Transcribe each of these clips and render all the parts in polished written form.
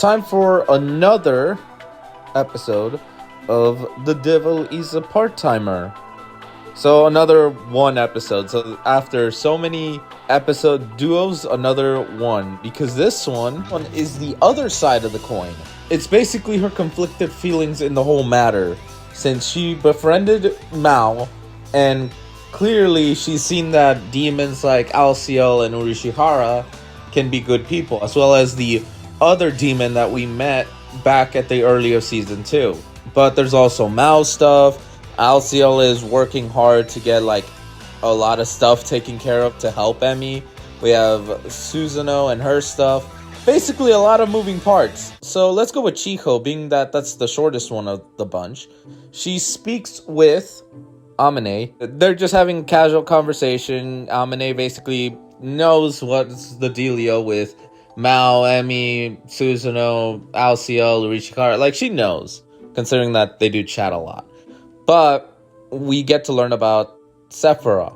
time for another episode of The Devil is a Part-Timer. So another one episode. So after so many episode duos, another one. Because this one is the other side of the coin. It's basically her conflicted feelings in the whole matter. Since she befriended Mao, and clearly she's seen that demons like Alciel and Urishihara can be good people. As well as the other demon that we met back at the earlier season 2. But there's also Mao stuff. Alciel is working hard to get like a lot of stuff taken care of to help Emi. We have Susanoo and her stuff. Basically a lot of moving parts. So let's go with Chiho, being that that's the shortest one of the bunch. She speaks with Amane. They're just having a casual conversation. Amane basically knows what's the dealio with Mao, Emi, Susanoo, Alciel, Urishihara. Like, she knows, considering that they do chat a lot. But we get to learn about Sephira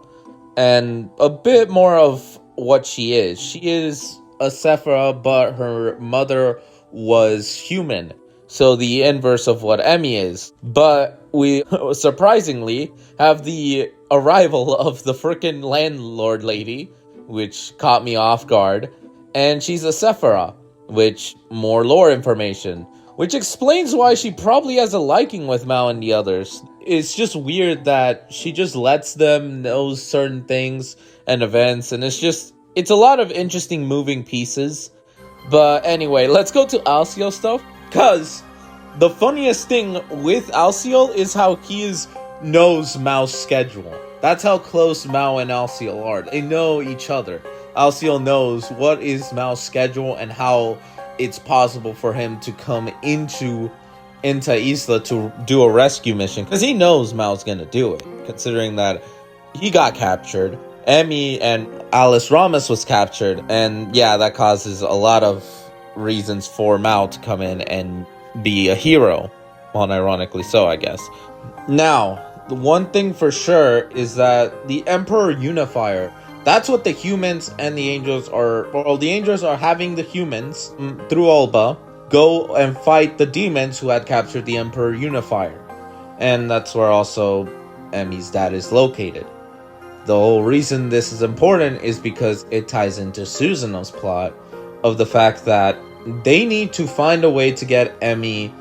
and a bit more of what she is. She is a Sephira, but her mother was human. So the inverse of what Emi is. But we surprisingly have the arrival of the frickin' landlord lady, which caught me off guard. And she's a Sephira, which more lore information, which explains why she probably has a liking with Mao and the others. It's just weird that she just lets them know certain things and events, and it's a lot of interesting moving pieces. But anyway, let's go to Alciel stuff, because the funniest thing with Alciel is how knows Mao's schedule. That's how close Mao and Alciel are. They know each other. Alciel knows what is Mao's schedule and how it's possible for him to come into Ente Isla to do a rescue mission, because he knows Mao's gonna do it, considering that he got captured. Emi and Alice Ramos was captured, and yeah, that causes a lot of reasons for Mao to come in and be a hero. Unironically so, I guess. Now, the one thing for sure is that the Emperor Unifier, that's what the humans and the angels are. Well, the angels are having the humans, through Alba, go and fight the demons who had captured the Emperor Unifier. And that's where also Emi's dad is located. The whole reason this is important is because it ties into Susanoo's plot of the fact that they need to find a way to get Emi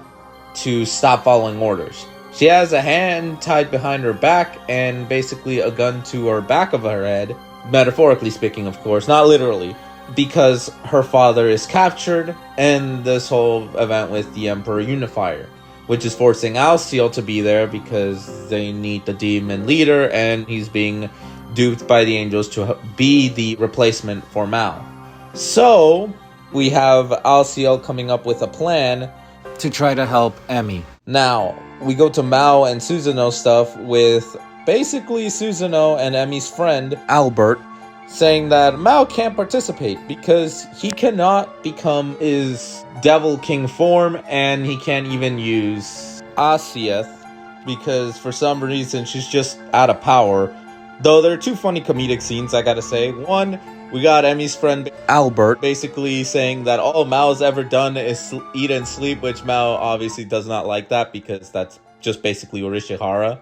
to stop following orders. She has a hand tied behind her back and basically a gun to her back of her head. Metaphorically speaking, of course, not literally, because her father is captured, and this whole event with the Emperor Unifier, which is forcing Alciel to be there because they need the demon leader, and he's being duped by the angels to be the replacement for Mao. So we have Alciel coming up with a plan to try to help Emi. Now, we go to Mao and Susanoo stuff with basically Susanoo and Emi's friend, Albert, saying that Mao can't participate because he cannot become his Devil King form, and he can't even use Asieth because for some reason she's just out of power. Though there are two funny comedic scenes, I gotta say. One, we got Emi's friend Albert basically saying that all Mao's ever done is eat and sleep, which Mao obviously does not like that because that's just basically Urishihara.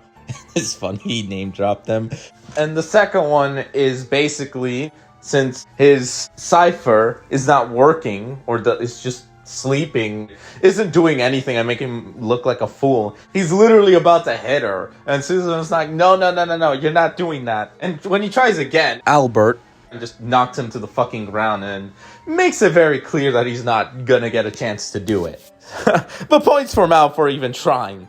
It's funny, he name dropped them. And the second one is basically, since his cipher is not working, or is just sleeping, isn't doing anything and making him look like a fool, he's literally about to hit her. And Susan's like, no, you're not doing that. And when he tries again, Albert just knocks him to the fucking ground and makes it very clear that he's not gonna get a chance to do it. But points for Mao for even trying.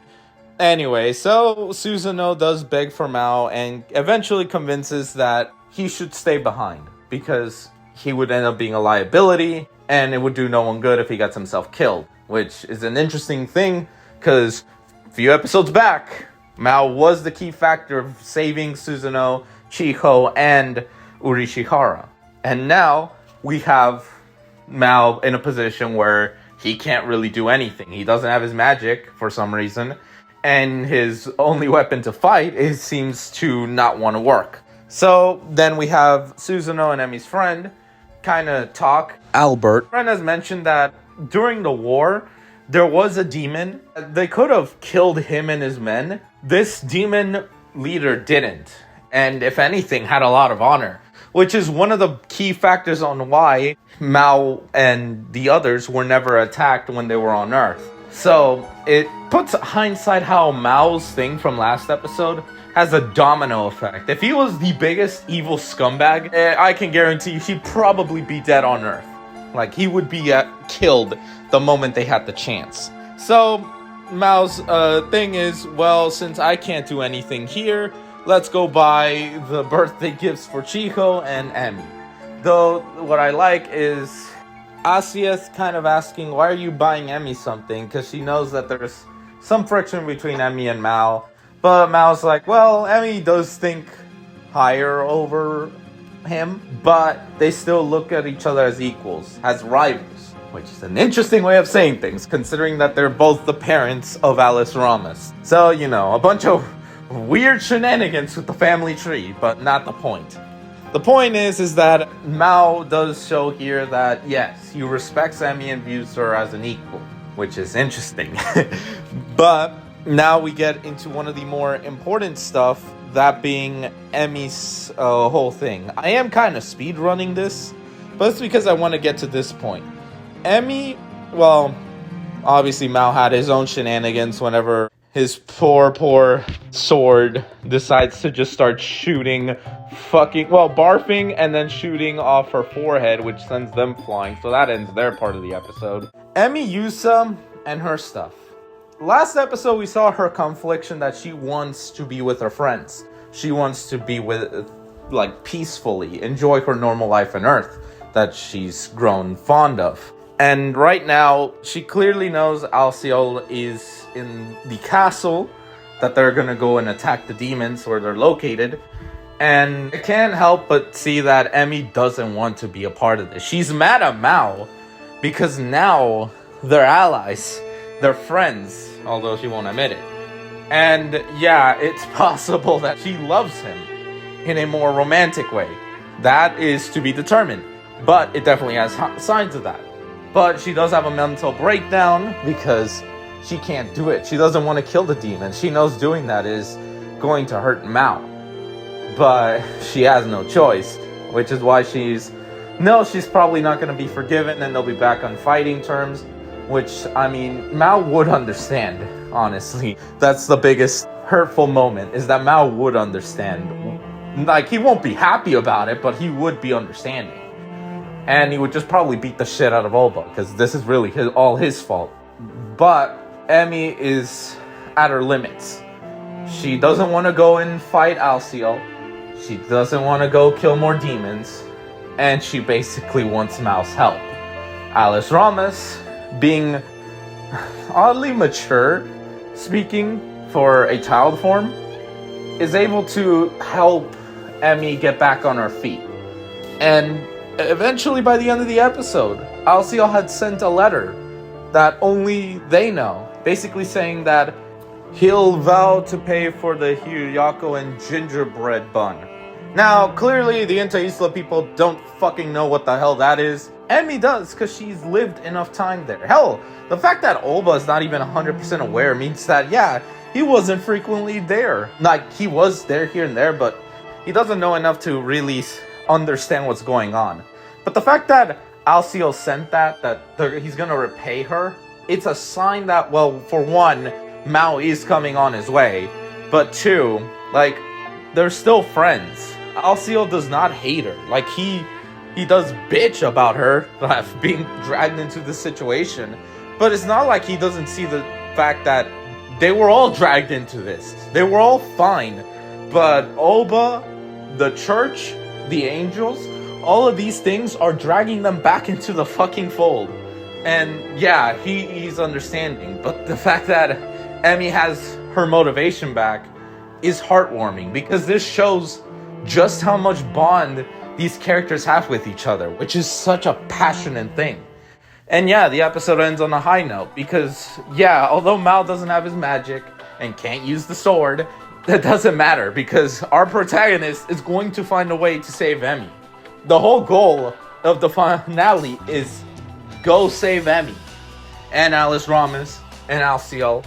Anyway, so Susanoo does beg for Mao and eventually convinces that he should stay behind because he would end up being a liability and it would do no one good if he gets himself killed, which is an interesting thing because a few episodes back, Mao was the key factor of saving Susanoo, Chiho, and Urishihara. And now we have Mao in a position where he can't really do anything. He doesn't have his magic for some reason. And his only weapon to fight seems to not want to work. So then we have Susanoo and Emi's friend kind of talk. Albert. Friend has mentioned that during the war, there was a demon. They could have killed him and his men. This demon leader didn't. And if anything, had a lot of honor. Which is one of the key factors on why Mao and the others were never attacked when they were on Earth. So, it puts hindsight how Mao's thing from last episode has a domino effect. If he was the biggest evil scumbag, I can guarantee he'd probably be dead on Earth. Like, he would be killed the moment they had the chance. So, Mao's thing is, well, since I can't do anything here, let's go buy the birthday gifts for Chico and Emmy. Though, what I like is Asia's kind of asking, why are you buying Emmy something? Because she knows that there's some friction between Emmy and Mao. But Mao's like, well, Emmy does think higher over him, but they still look at each other as equals, as rivals. Which is an interesting way of saying things, considering that they're both the parents of Alice Ramos. So, you know, a bunch of weird shenanigans with the family tree, but not the point. The point is that Mao does show here that, yes, he respects Emmy and views her as an equal, which is interesting. But now we get into one of the more important stuff, that being Emmy's whole thing. I am kind of speed running this, but it's because I want to get to this point. Emmy, well, obviously Mao had his own shenanigans whenever his poor sword decides to just start shooting barfing and then shooting off her forehead, which sends them flying. So that ends their part of the episode. Emmy Yusa and her stuff. Last episode, we saw her confliction that she wants to be with her friends. She wants to be with, peacefully, enjoy her normal life on Earth that she's grown fond of. And right now, she clearly knows Alciol is in the castle, that they're gonna go and attack the demons where they're located. And I can't help but see that Emmy doesn't want to be a part of this. She's mad at Mao because now they're allies, they're friends, although she won't admit it. And yeah, it's possible that she loves him in a more romantic way. That is to be determined, but it definitely has signs of that. But she does have a mental breakdown because she can't do it. She doesn't want to kill the demon. She knows doing that is going to hurt Mao. But she has no choice, which is why she's probably not going to be forgiven and they'll be back on fighting terms, which, I mean, Mao would understand, honestly. That's the biggest hurtful moment, is that Mao would understand. Like, he won't be happy about it, but he would be understanding. And he would just probably beat the shit out of Olba, because this is really all his fault. But Emmy is at her limits. She doesn't want to go and fight Alciol. She doesn't want to go kill more demons. And she basically wants Mao's help. Alice Ramos, being oddly mature, speaking for a child form, is able to help Emmy get back on her feet. And eventually, by the end of the episode, Alciol had sent a letter that only they know, basically saying that he'll vow to pay for the Hirayako and gingerbread bun. Now, clearly, the Ente Isla people don't fucking know what the hell that is. Emmy does, because she's lived enough time there. Hell, the fact that Olba is not even 100% aware means that, yeah, he wasn't frequently there. Like, he was there here and there, but he doesn't know enough to really understand what's going on. But the fact that Alciol sent that he's gonna repay her, it's a sign that, well, for one, Mao is coming on his way, but two, like, they're still friends. Alciol does not hate her. Like, he does bitch about her being dragged into this situation, but it's not like he doesn't see the fact that they were all dragged into this. They were all fine, but Olba, the church, the angels, all of these things are dragging them back into the fucking fold. And yeah, he's understanding, but the fact that Emmy has her motivation back is heartwarming, because this shows just how much bond these characters have with each other, which is such a passionate thing. And yeah, the episode ends on a high note, because yeah, although Mao doesn't have his magic and can't use the sword, that doesn't matter, because our protagonist is going to find a way to save Emmy. The whole goal of the finale is go save Emmy and Alice Ramos and Alciel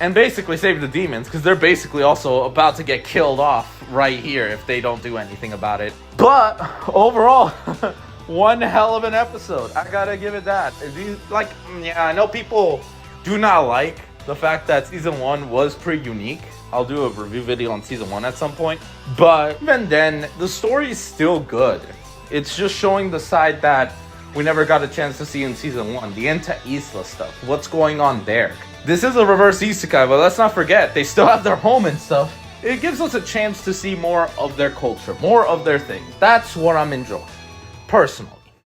and basically save the demons, because they're basically also about to get killed off right here if they don't do anything about it. But overall, one hell of an episode. I gotta give it that. I know people do not like the fact that season 1 was pretty unique. I'll do a review video on season 1 at some point. But even then, the story is still good. It's just showing the side that we never got a chance to see in season 1. The Ente Isla stuff. What's going on there? This is a reverse isekai, but let's not forget, they still have their home and stuff. It gives us a chance to see more of their culture, more of their thing. That's what I'm enjoying, personally.